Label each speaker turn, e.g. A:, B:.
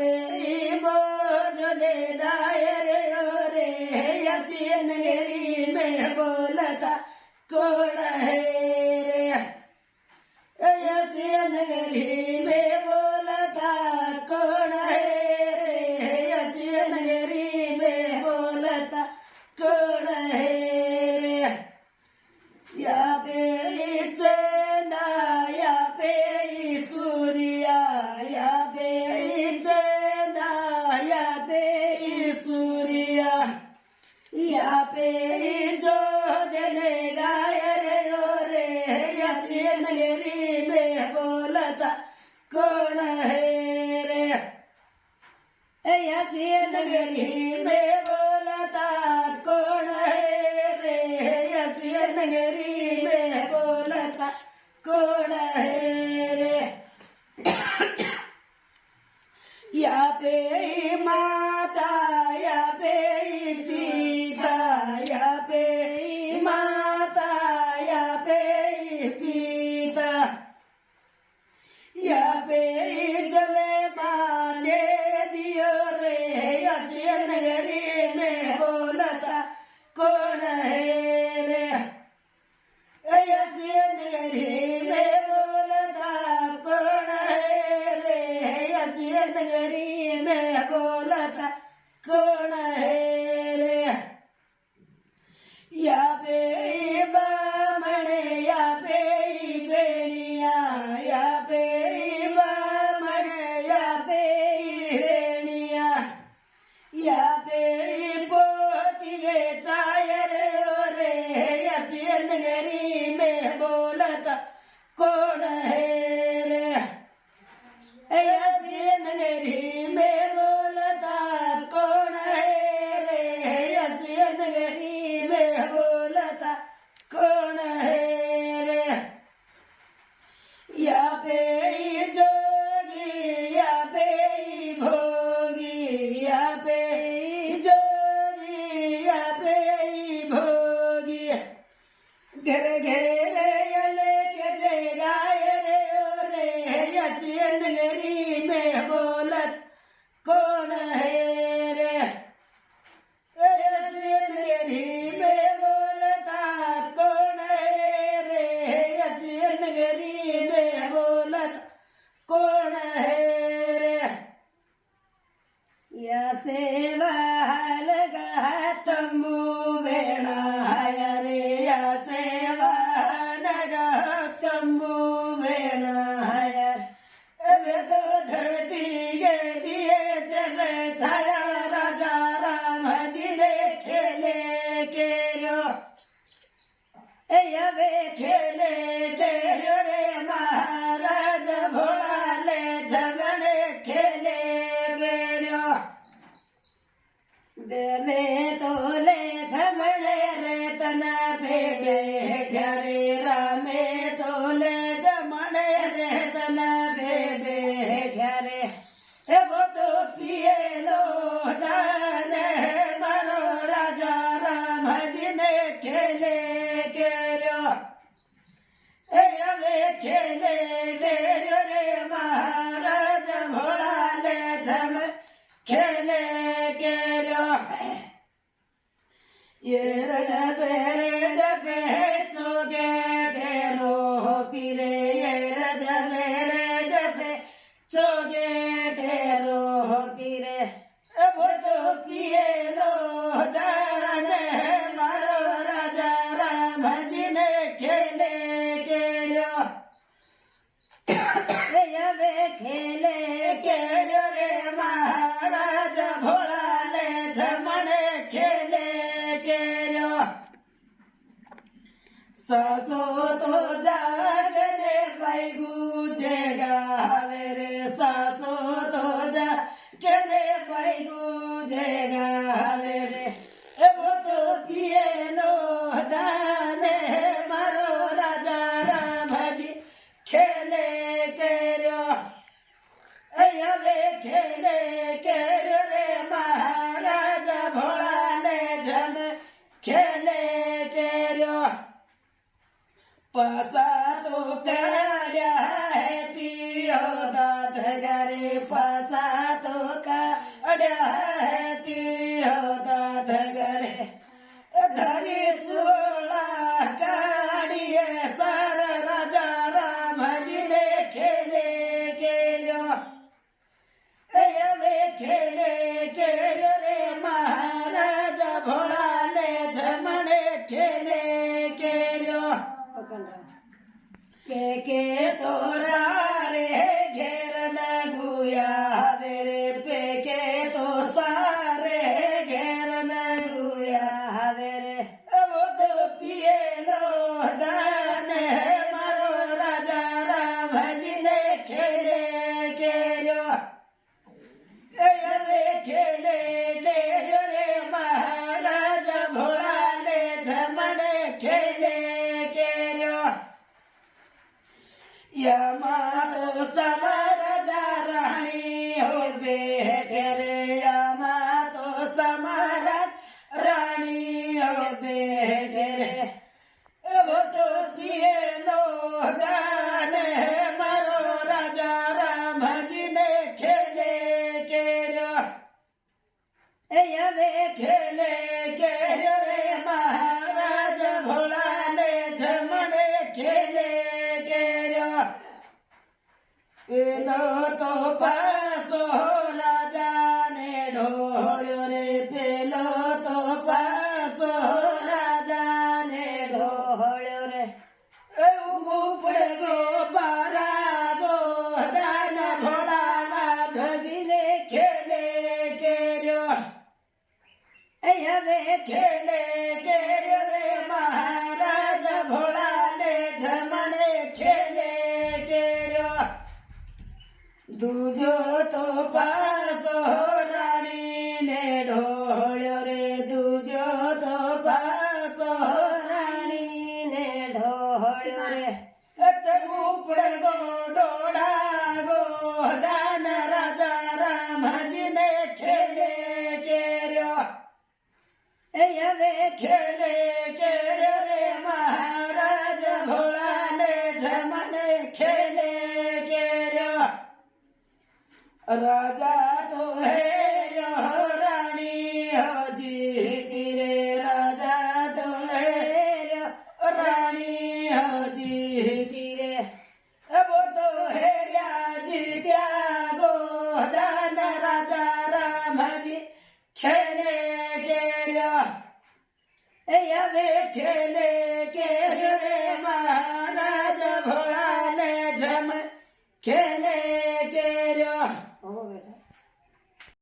A: पे बोझले दायरे रे यसीन गिरी में बोलता कौन है रे यसीन गिरी में बोलता कौन है रे यसीन गिरी में बोलता कौन है रे या पे चंदा या पे सूर्या या पे चंदा या पे सूर्या या पे जो जले गाय रे यसीन गिरी में बोलता कौन है रे यसीन गिरी में बोलता कौन है रे यसीन गिरी में बोलता कौन है रे या पे माता या पे पिता या पे माता या पे पिता या पे जले माने दियो रे यसीन गिरी में बोलता कौन है रे यसीन गिरी में बोलता कौन है रे यसीन गिरी में बोलता कौन है रे या पे बामण या पे बेड़िया या पे बामण या पे बेड़िया या पे पोती बेचाय रे यसीन गिरी में बोलता कौन है रे यसीन गिरी में बोलता कौन है रे यसीन गिरी में बोलता कौन है रे या पे जोगी या पे भोगी या पे जोगी या पे भोगी घर घेरे यले के जे गाय रे यसीन गिरी में बोलत कौन है रे यसीन गिरी में बोलता कौन है रे यसीन गिरी में बोलत कौन है रे या सेवा लगा तंबू बेणा रे या सेवा लगा तंबू बेणा अरे तो धरती के दिए जब छाया राजा राम जी ने खेले के रो वे खेले के रे महाराज भोला ले झगड़े खेले बेड़ो बेबे तोले झगड़े रे तना भेगे घरे रामे तोले जमणे रे तना भेगे घरे वो तो पिए लो दान मारो राजा राम जी ने खेले के रो वे खेले रे महाराज भोला ले झम खेले के रो ये रजबेरे जबे तो ढेरो पीरे ये रजबेरे जबे चोगे ढेरो पीरे वो तो पिए लो दान मारो राजा राम जी ने खेले के रो वे खेले के रे महाराज भोला ले झमणे खेले के रो सासो तो जागने बैगू गावे रे सासो तो जागने बैगू गावे रे वो तो पिए लो दाने मारो राजा राम जी खेले के रो वे खेले के रे महाराज भोला ले झम खेले के रो पासा तो काढ्या है ती दात घरे पासा तो ती होता ठगरे धरी सोळा काढिये सार राजा रामजीने खेले केल्यो यवे खेले केल्यो रे महाराज भोळाले झमणे खेले केल्यो के तोरा रे घेर लगुया रे पे के तो सारे घेर लगुया रे वो तो पिए लो दान मारो राजा राम जी ने खेले केल्यो वे खेले केल्यो रे महाराज भोळाले झमणे खेले केल्यो यमातो समरजा राणी हो बेटे रे यमातो समर राणी हो बेटे रे वो तो पिए लो दान मारो राजा राम जी ने खेले केल्यो यवे खेले केल्यो रे महाराज भोळाले झमणे खेले पेलो तो पासो राजा ने ढोळ्यो रे पेलो तो पासो राजा ने ढोळ्यो रे उपडे गो बारा गो दान भोळाला धजीने खेले केल्यो यवे खेले केल्यो रे महाराज भोळाले झमणे खेले केल्यो दूजो तो पासो राणी ने ढोळ्यो रे दूजो तो पासो राणी ने ढोळ्यो रे उपडे गो डोडा गो दान राजा रामजी ने खेले केल्यो यवे खेले केल्यो रे महाराज भोळाले झमणे खेले केल्यो राजा तो है रानी हो जीती रे राजा तो है रानी हो जीती रे वो तो है जीत्या गोदान राजा राम जी खेले केल्यो यवे खेले केल्यो रे महाराज भोळाले झम खेले